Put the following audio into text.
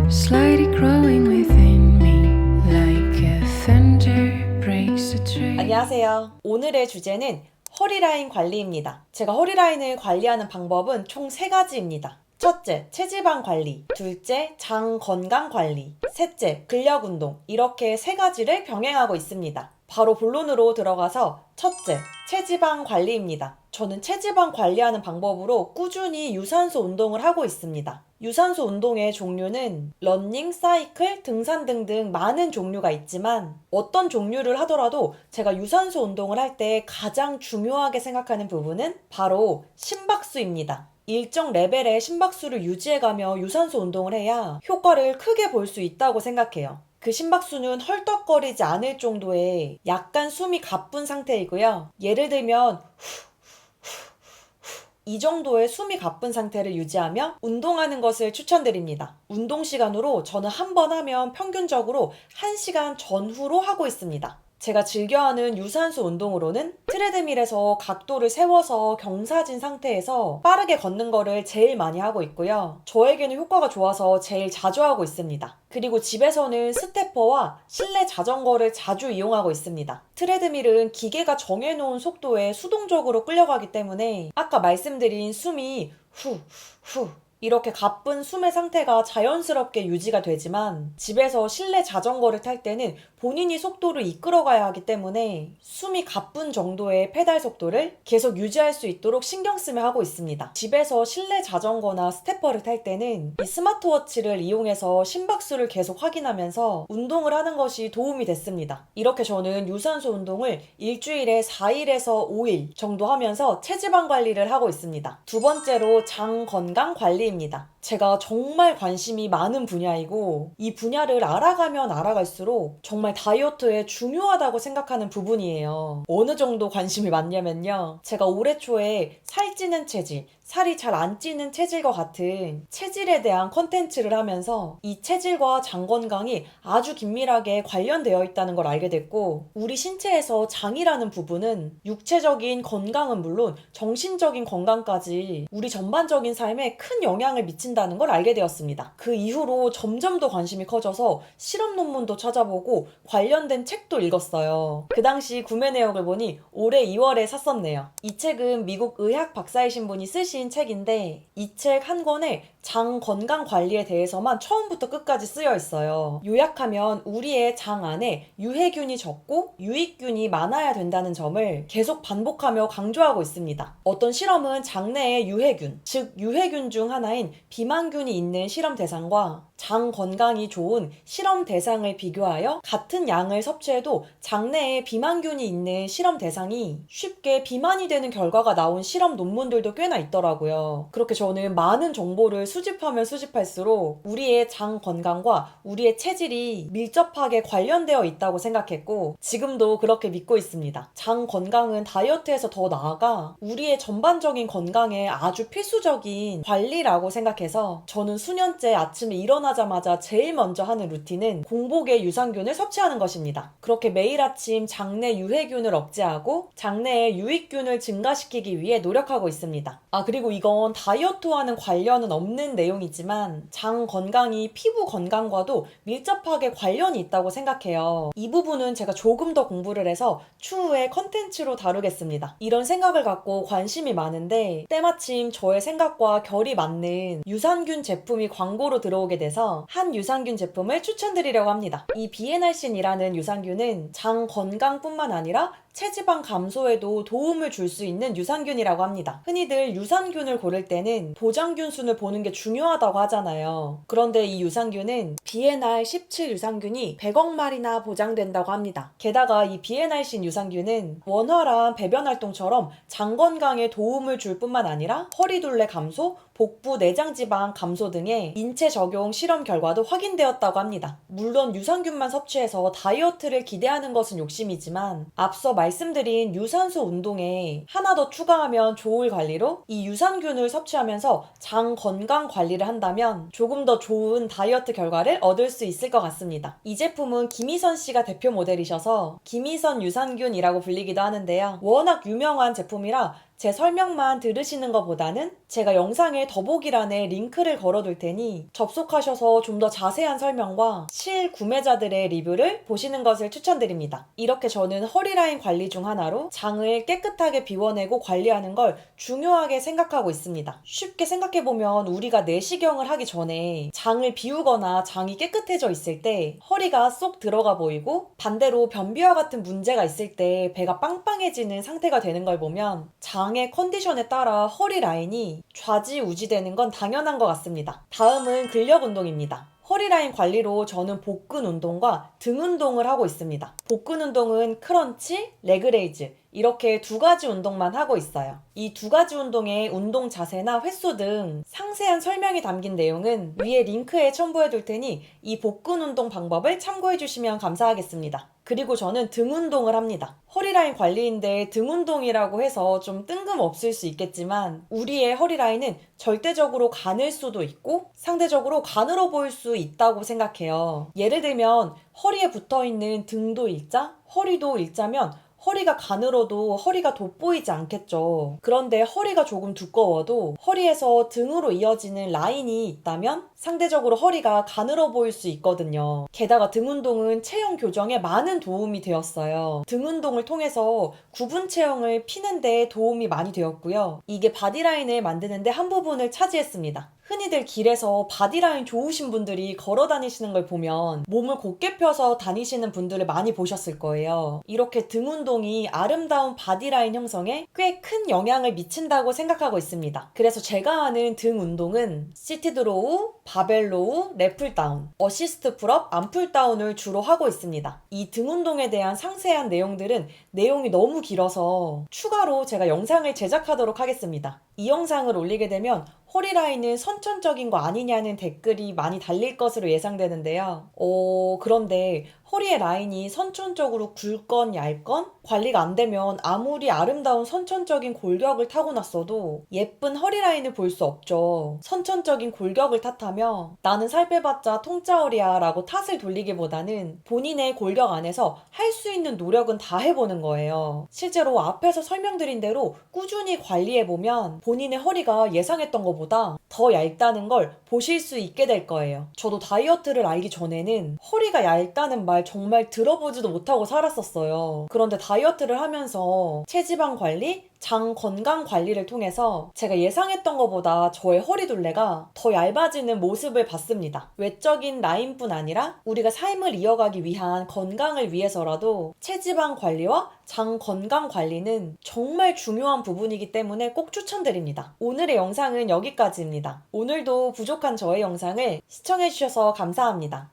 Slowly growing within me like a thunder breaks a tree. 안녕하세요. 오늘의 주제는 허리라인 관리입니다. 제가 허리라인을 관리하는 방법은 총 3가지입니다. 첫째, 체지방 관리. 둘째, 장 건강 관리. 셋째, 근력 운동. 이렇게 3가지를 병행하고 있습니다. 바로 본론으로 들어가서 첫째, 체지방 관리입니다. 저는 체지방 관리하는 방법으로 꾸준히 유산소 운동을 하고 있습니다. 유산소 운동의 종류는 러닝, 사이클, 등산 등등 많은 종류가 있지만 어떤 종류를 하더라도 제가 유산소 운동을 할 때 가장 중요하게 생각하는 부분은 바로 심박수입니다. 일정 레벨의 심박수를 유지해가며 유산소 운동을 해야 효과를 크게 볼 수 있다고 생각해요. 그 심박수는 헐떡거리지 않을 정도의 약간 숨이 가쁜 상태이고요. 예를 들면 이 정도의 숨이 가쁜 상태를 유지하며 운동하는 것을 추천드립니다. 운동 시간으로 저는 한 번 하면 평균적으로 1시간 전후로 하고 있습니다. 제가 즐겨하는 유산소 운동으로는 트레드밀에서 각도를 세워서 경사진 상태에서 빠르게 걷는 거를 제일 많이 하고 있고요. 저에게는 효과가 좋아서 제일 자주 하고 있습니다. 그리고 집에서는 스태퍼와 실내 자전거를 자주 이용하고 있습니다. 트레드밀은 기계가 정해놓은 속도에 수동적으로 끌려가기 때문에 아까 말씀드린 숨이 후 이렇게 가쁜 숨의 상태가 자연스럽게 유지가 되지만 집에서 실내 자전거를 탈 때는 본인이 속도를 이끌어가야 하기 때문에 숨이 가쁜 정도의 페달 속도를 계속 유지할 수 있도록 신경 쓰며 하고 있습니다. 집에서 실내 자전거나 스태퍼를 탈 때는 이 스마트워치를 이용해서 심박수를 계속 확인하면서 운동을 하는 것이 도움이 됐습니다. 이렇게 저는 유산소 운동을 일주일에 4일에서 5일 정도 하면서 체지방 관리를 하고 있습니다. 두 번째로 장 건강 관리입니다. 제가 정말 관심이 많은 분야이고 이 분야를 알아가면 알아갈수록 정말 다이어트에 중요하다고 생각하는 부분이에요. 어느 정도 관심이 많냐면요. 제가 올해 초에 살찌는 체질, 살이 잘 안 찌는 체질과 같은 체질에 대한 컨텐츠를 하면서 이 체질과 장 건강이 아주 긴밀하게 관련되어 있다는 걸 알게 됐고 우리 신체에서 장이라는 부분은 육체적인 건강은 물론 정신적인 건강까지 우리 전반적인 삶에 큰 영향을 미친다는 걸 알게 되었습니다. 그 이후로 점점 더 관심이 커져서 실험 논문도 찾아보고 관련된 책도 읽었어요. 그 당시 구매 내역을 보니 올해 2월에 샀었네요. 이 책은 미국 의학 박사이신 분이 쓰신 책인데 이 책 한 권에 장 건강 관리에 대해서만 처음부터 끝까지 쓰여 있어요. 요약하면 우리의 장 안에 유해균이 적고 유익균이 많아야 된다는 점을 계속 반복하며 강조하고 있습니다. 어떤 실험은 장내에 유해균, 즉 유해균 중 하나인 비만균이 있는 실험 대상과 장 건강이 좋은 실험 대상을 비교하여 같은 양을 섭취해도 장내에 비만균이 있는 실험 대상이 쉽게 비만이 되는 결과가 나온 실험 논문들도 꽤나 있더라고요. 그렇게 저는 많은 정보를 수집하면 수집할수록 우리의 장 건강과 우리의 체질이 밀접하게 관련되어 있다고 생각했고 지금도 그렇게 믿고 있습니다. 장 건강은 다이어트에서 더 나아가 우리의 전반적인 건강에 아주 필수적인 관리라고 생각해서 저는 수년째 아침에 일어나자마자 제일 먼저 하는 루틴은 공복에 유산균을 섭취하는 것입니다. 그렇게 매일 아침 장내 유해균을 억제하고 장내의 유익균을 증가시키기 위해 노력하고 있습니다. 그리고 이건 다이어트와는 관련은 없는 내용이지만 장 건강이 피부 건강과도 밀접하게 관련이 있다고 생각해요. 이 부분은 제가 조금 더 공부를 해서 추후에 컨텐츠로 다루겠습니다. 이런 생각을 갖고 관심이 많은데 때마침 저의 생각과 결이 맞는 유산균 제품이 광고로 들어오게 돼서 한 유산균 제품을 추천드리려고 합니다. 이 비에날신이라는 유산균은 장 건강뿐만 아니라 체지방 감소에도 도움을 줄 수 있는 유산균이라고 합니다. 흔히들 유산균을 고를 때는 보장균 순을 보는 게 중요하다고 하잖아요. 그런데 이 유산균은 비에날 17 유산균이 100억 마리나 보장된다고 합니다. 게다가 이 비에날신 유산균은 원활한 배변 활동처럼 장 건강에 도움을 줄 뿐만 아니라 허리둘레 감소, 복부 내장지방 감소 등의 인체 적용 실험 결과도 확인되었다고 합니다. 물론 유산균만 섭취해서 다이어트를 기대하는 것은 욕심이지만 앞서 말씀드린 유산소 운동에 하나 더 추가하면 좋을 관리로 이 유산균을 섭취하면서 장 건강 관리를 한다면 조금 더 좋은 다이어트 결과를 얻을 수 있을 것 같습니다. 이 제품은 김희선 씨가 대표 모델이셔서 김희선 유산균이라고 불리기도 하는데요. 워낙 유명한 제품이라 제 설명만 들으시는 것보다는 제가 영상의 더보기란에 링크를 걸어둘 테니 접속하셔서 좀 더 자세한 설명과 실 구매자들의 리뷰를 보시는 것을 추천드립니다. 이렇게 저는 허리라인 관리 중 하나로 장을 깨끗하게 비워내고 관리하는 걸 중요하게 생각하고 있습니다. 쉽게 생각해보면 우리가 내시경을 하기 전에 장을 비우거나 장이 깨끗해져 있을 때 허리가 쏙 들어가 보이고, 반대로 변비와 같은 문제가 있을 때 배가 빵빵해지는 상태가 되는 걸 보면 장의 컨디션에 따라 허리 라인이 좌지우지되는 건 당연한 것 같습니다. 다음은 근력 운동입니다. 허리라인 관리로 저는 복근 운동과 등 운동을 하고 있습니다. 복근 운동은 크런치, 레그레이즈 이렇게 두 가지 운동만 하고 있어요. 이 두 가지 운동의 운동 자세나 횟수 등 상세한 설명이 담긴 내용은 위에 링크에 첨부해 둘 테니 이 복근 운동 방법을 참고해 주시면 감사하겠습니다. 그리고 저는 등 운동을 합니다. 허리라인 관리인데 등 운동이라고 해서 좀 뜬금없을 수 있겠지만 우리의 허리라인은 절대적으로 가늘 수도 있고 상대적으로 가늘어 보일 수 있다고 생각해요. 예를 들면 허리에 붙어있는 등도 일자, 허리도 일자면 허리가 가늘어도 허리가 돋보이지 않겠죠. 그런데 허리가 조금 두꺼워도 허리에서 등으로 이어지는 라인이 있다면 상대적으로 허리가 가늘어 보일 수 있거든요. 게다가 등 운동은 체형 교정에 많은 도움이 되었어요. 등 운동을 통해서 구분 체형을 피는 데 도움이 많이 되었고요. 이게 바디라인을 만드는 데 한 부분을 차지했습니다. 흔히들 길에서 바디라인 좋으신 분들이 걸어 다니시는 걸 보면 몸을 곧게 펴서 다니시는 분들을 많이 보셨을 거예요. 이렇게 등 운동이 아름다운 바디라인 형성에 꽤 큰 영향을 미친다고 생각하고 있습니다. 그래서 제가 하는 등 운동은 시티드로우, 바벨로우, 랩풀다운, 어시스트 풀업, 암풀다운을 주로 하고 있습니다. 이 등 운동에 대한 상세한 내용들은 내용이 너무 길어서 추가로 제가 영상을 제작하도록 하겠습니다. 이 영상을 올리게 되면 허리라인은 선천적인 거 아니냐는 댓글이 많이 달릴 것으로 예상되는데요. 그런데 허리의 라인이 선천적으로 굵건 얇건 관리가 안 되면 아무리 아름다운 선천적인 골격을 타고났어도 예쁜 허리라인을 볼 수 없죠. 선천적인 골격을 탓하며 나는 살 빼봤자 통짜허리야 라고 탓을 돌리기보다는 본인의 골격 안에서 할 수 있는 노력은 다 해보는 거예요. 실제로 앞에서 설명드린 대로 꾸준히 관리해보면 본인의 허리가 예상했던 것보다 더 얇다는 걸 보실 수 있게 될 거예요. 저도 다이어트를 알기 전에는 허리가 얇다는 말 정말 들어보지도 못하고 살았었어요. 그런데 다이어트를 하면서 체지방 관리, 장 건강 관리를 통해서 제가 예상했던 것보다 저의 허리둘레가 더 얇아지는 모습을 봤습니다. 외적인 라인뿐 아니라 우리가 삶을 이어가기 위한 건강을 위해서라도 체지방 관리와 장 건강 관리는 정말 중요한 부분이기 때문에 꼭 추천드립니다. 오늘의 영상은 여기까지입니다. 오늘도 부족한 저의 영상을 시청해주셔서 감사합니다.